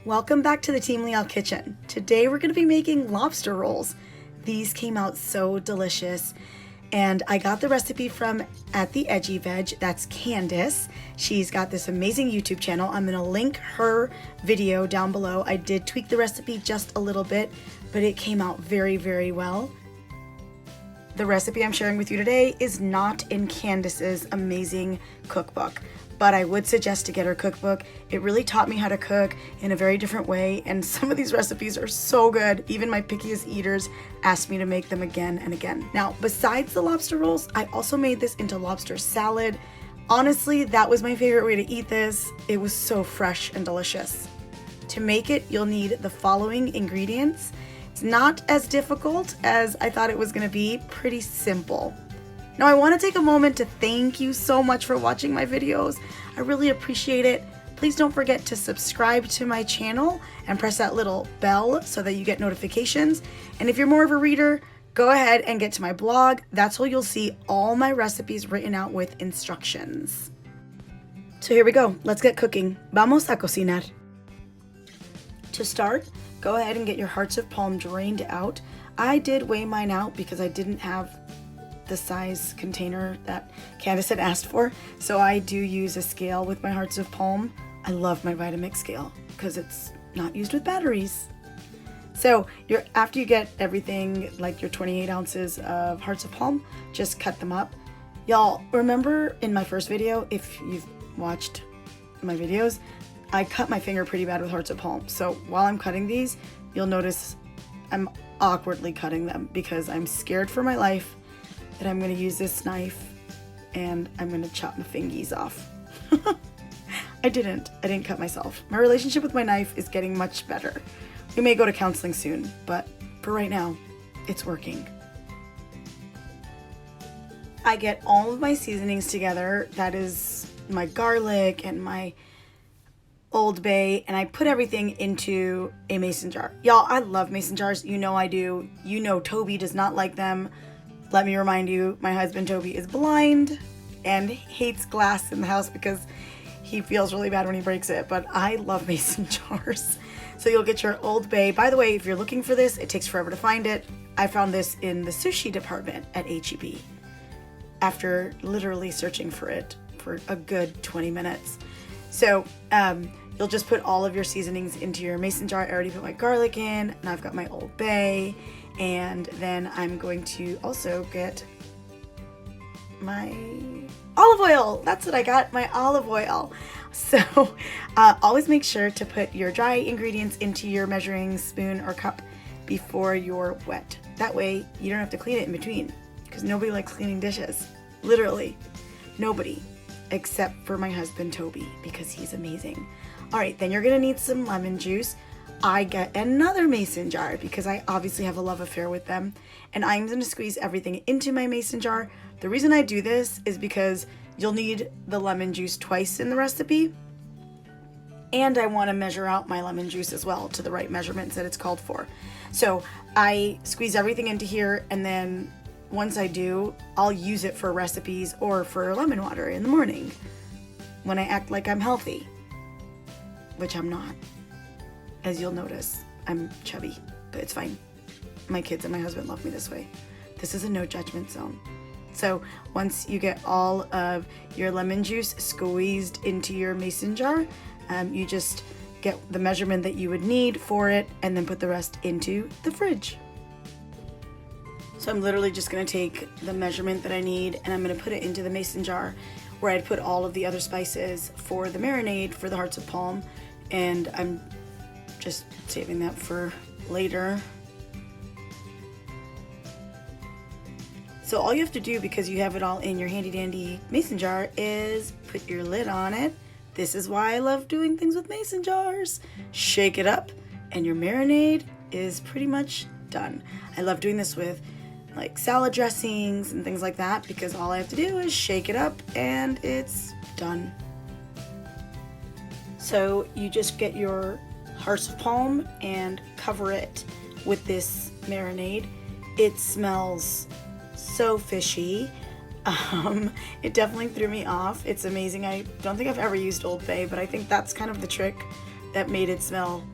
Welcome back to the Team Leal Kitchen. Today we're going to be making lobster rolls. These came out so delicious, and I got the recipe from at the Edgy Veg. That's Candice. She's got this amazing YouTube channel. I'm going to link her video down below. I did tweak the recipe just a little bit, but it came out very, very well. The recipe I'm sharing with you today is not in Candice's amazing cookbook, but I would suggest to get her cookbook. It really taught me how to cook in a very different way, and some of these recipes are so good. Even my pickiest eaters asked me to make them again and again. Now, besides the lobster rolls, I also made this into lobster salad. Honestly, that was my favorite way to eat this. It was so fresh and delicious. To make it, you'll need the following ingredients. It's not as difficult as I thought it was going to be, pretty simple. Now, I want to take a moment to thank you so much for watching my videos. I really appreciate it. Please don't forget to subscribe to my channel and press that little bell so that you get notifications. And if you're more of a reader, go ahead and get to my blog. That's where you'll see all my recipes written out with instructions. So here we go. Let's get cooking. Vamos a cocinar. To start, go ahead and get your hearts of palm drained out. I did weigh mine out because I didn't have the size container that Candice had asked for, so I do use a scale with my hearts of palm. I love my Vitamix scale because it's not used with batteries. So after you get everything, like your 28 ounces of hearts of palm, just cut them up. Y'all, remember in my first video, if you've watched my videos, I cut my finger pretty bad with hearts of palm. So while I'm cutting these, you'll notice I'm awkwardly cutting them because I'm scared for my life that I'm going to use this knife and I'm going to chop my fingies off. I didn't cut myself. My relationship with my knife is getting much better. We may go to counseling soon, but for right now, it's working. I get all of my seasonings together. That is my garlic and my Old Bay, and I put everything into a mason jar. Y'all, I love mason jars. You know I do. You know Toby does not like them. Let me remind you, my husband Toby is blind and hates glass in the house because he feels really bad when he breaks it, but I love mason jars. So you'll get your Old Bay. By the way, if you're looking for this, it takes forever to find it. I found this in the sushi department at H-E-B after literally searching for it for a good 20 minutes. So you'll just put all of your seasonings into your mason jar. I already put my garlic in, and I've got my Old Bay. And then I'm going to also get my olive oil. That's what I got, my olive oil. So always make sure to put your dry ingredients into your measuring spoon or cup before you're wet. That way you don't have to clean it in between, because nobody likes cleaning dishes. Literally nobody, except for my husband Toby, because he's amazing. All right, then you're gonna need some lemon juice. I get another mason jar because I obviously have a love affair with them, and I'm going to squeeze everything into my mason jar. The reason I do this is because you'll need the lemon juice twice in the recipe, and I want to measure out my lemon juice as well to the right measurements that it's called for. So I squeeze everything into here, and then once I do, I'll use it for recipes or for lemon water in the morning when I act like I'm healthy, which I'm not. As you'll notice, I'm chubby, but it's fine. My kids and my husband love me this way. This is a no judgment zone. So once you get all of your lemon juice squeezed into your mason jar, you just get the measurement that you would need for it and then put the rest into the fridge. So I'm literally just gonna take the measurement that I need and I'm gonna put it into the mason jar where I'd put all of the other spices for the marinade for the hearts of palm, and I'm just saving that for later. So all you have to do, because you have it all in your handy dandy mason jar, is put your lid on it. This is why I love doing things with mason jars. Shake it up and your marinade is pretty much done. I love doing this with like salad dressings and things like that because all I have to do is shake it up and it's done. So you just get your hearts of palm and cover it with this marinade. It smells so fishy. It definitely threw me off. It's amazing. I don't think I've ever used Old Bay, but I think that's kind of the trick that made it smell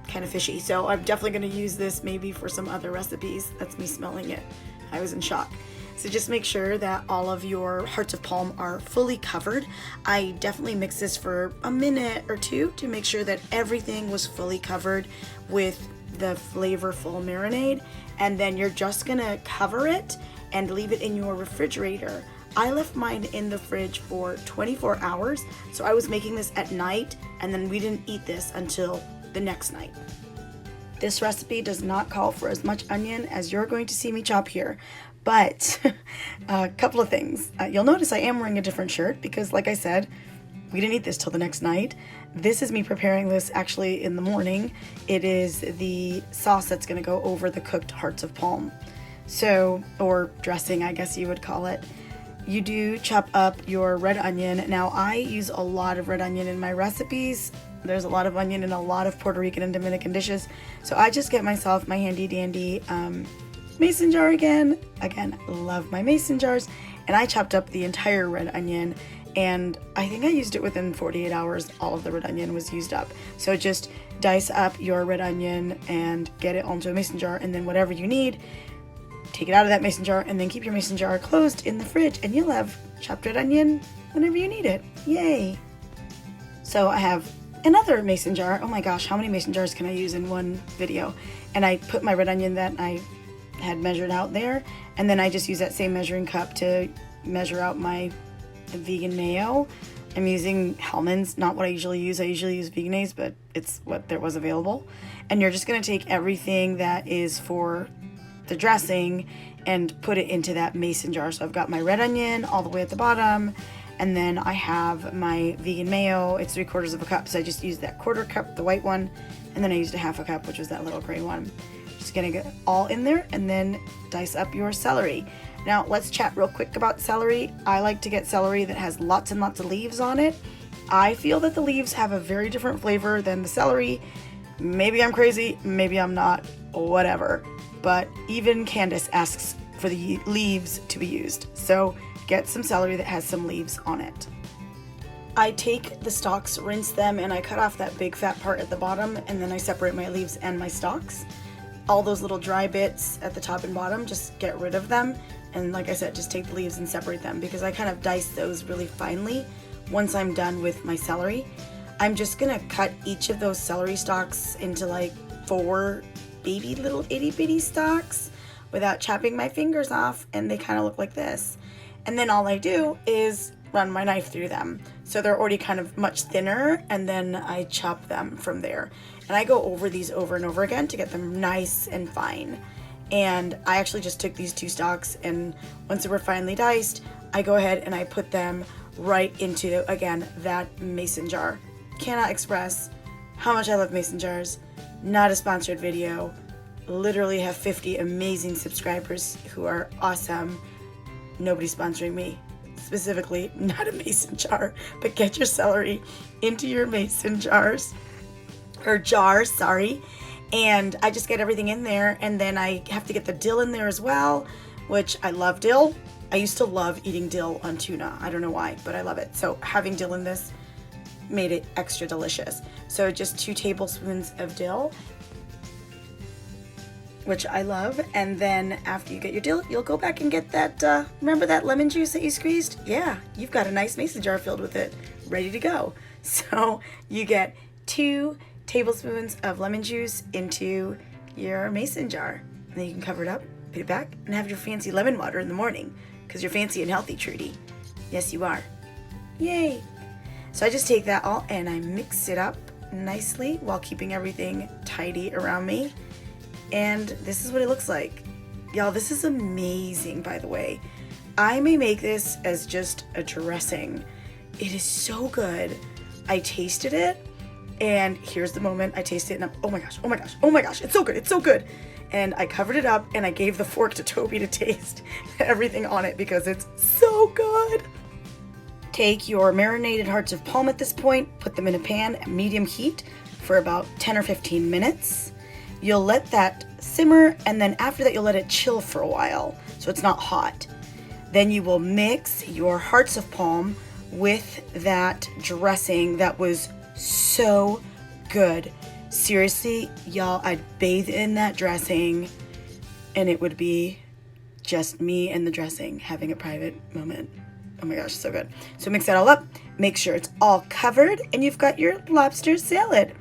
kind of fishy. So I'm definitely going to use this maybe for some other recipes. That's me smelling it. I was in shock. So just make sure that all of your hearts of palm are fully covered. I definitely mixed this for a minute or two to make sure that everything was fully covered with the flavorful marinade. And then you're just gonna cover it and leave it in your refrigerator. I left mine in the fridge for 24 hours. So I was making this at night, and then we didn't eat this until the next night. This recipe does not call for as much onion as you're going to see me chop here. But a couple of things. You'll notice I am wearing a different shirt because, like I said, we didn't eat this till the next night. This is me preparing this actually in the morning. It is the sauce that's going to go over the cooked hearts of palm. So, or dressing, I guess you would call it. You do chop up your red onion. Now, I use a lot of red onion in my recipes. There's a lot of onion in a lot of Puerto Rican and Dominican dishes. So I just get myself my handy dandy mason jar again. Again, love my mason jars. And I chopped up the entire red onion, and I think I used it within 48 hours. All of the red onion was used up. So just dice up your red onion and get it onto a mason jar, and then whatever you need, take it out of that mason jar, and then keep your mason jar closed in the fridge, and you'll have chopped red onion whenever you need it. Yay! So I have another mason jar. Oh my gosh, how many mason jars can I use in one video? And I put my red onion that I had measured out there, and then I just use that same measuring cup to measure out my vegan mayo. I'm using Hellmann's, not what I usually use. I usually use Vegenaise, but it's what there was available. And you're just going to take everything that is for the dressing and put it into that mason jar. So I've got my red onion all the way at the bottom, and then I have my vegan mayo. It's 3/4 of a cup, so I just used that 1/4 cup, the white one, and then I used a 1/2 cup, which was that little gray one. Just gonna get all in there, and then dice up your celery. Now let's chat real quick about celery. I like to get celery that has lots and lots of leaves on it. I feel that the leaves have a very different flavor than the celery. Maybe I'm crazy, maybe I'm not, whatever. But even Candice asks for the leaves to be used. So get some celery that has some leaves on it. I take the stalks, rinse them, and I cut off that big fat part at the bottom, and then I separate my leaves and my stalks. All those little dry bits at the top and bottom, just get rid of them. And like I said, just take the leaves and separate them, because I kind of dice those really finely once I'm done with my celery. I'm just gonna cut each of those celery stalks into like 4 baby little itty bitty stalks without chopping my fingers off, and they kind of look like this. And then all I do is run my knife through them. So they're already kind of much thinner, and then I chop them from there. And I go over these over and over again to get them nice and fine. And I actually just took these 2 stalks, and once they were finely diced, I go ahead and I put them right into, again, that mason jar. Cannot express how much I love mason jars. Not a sponsored video. Literally have 50 amazing subscribers who are awesome. Nobody's sponsoring me. Specifically, not a mason jar, but get your celery into your mason jars, or jars, sorry. And I just get everything in there, and then I have to get the dill in there as well, which I love dill. I used to love eating dill on tuna. I don't know why, but I love it. So having dill in this made it extra delicious. So just 2 tablespoons of dill, which I love. And then after you get your dill, you'll go back and get that, remember that lemon juice that you squeezed? Yeah, you've got a nice mason jar filled with it, ready to go. So you get 2 tablespoons of lemon juice into your mason jar. And then you can cover it up, put it back, and have your fancy lemon water in the morning, because you're fancy and healthy, Trudy. Yes, you are. Yay! So I just take that all and I mix it up nicely while keeping everything tidy around me. And this is what it looks like. Y'all, this is amazing, by the way. I may make this as just a dressing. It is so good. I tasted it, and here's the moment I taste it, and I'm, oh my gosh, oh my gosh, oh my gosh, it's so good, it's so good. And I covered it up, and I gave the fork to Toby to taste everything on it because it's so good. Take your marinated hearts of palm at this point, put them in a pan at medium heat for about 10 or 15 minutes. You'll let that simmer, and then after that you'll let it chill for a while so it's not hot. Then you will mix your hearts of palm with that dressing that was so good. Seriously, y'all, I'd bathe in that dressing and it would be just me and the dressing having a private moment. Oh my gosh, so good. So mix that all up, make sure it's all covered, and you've got your lobster salad.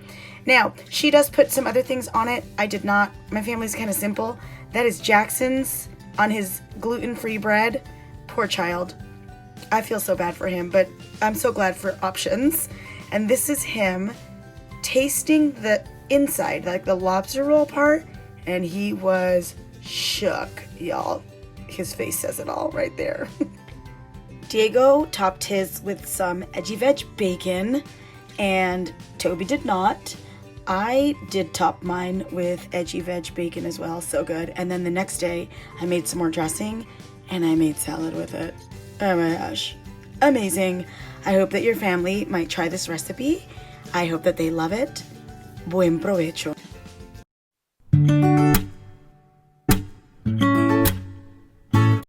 Now, she does put some other things on it. I did not. My family's kind of simple. That is Jackson's on his gluten-free bread. Poor child. I feel so bad for him, but I'm so glad for options. And this is him tasting the inside, like the lobster roll part, and he was shook, y'all. His face says it all right there. Diego topped his with some Edgy Veg bacon, and Toby did not. I did top mine with Edgy Veg bacon as well, so good. And then the next day, I made some more dressing, and I made salad with it. Oh my gosh, amazing. I hope that your family might try this recipe. I hope that they love it. Buen provecho.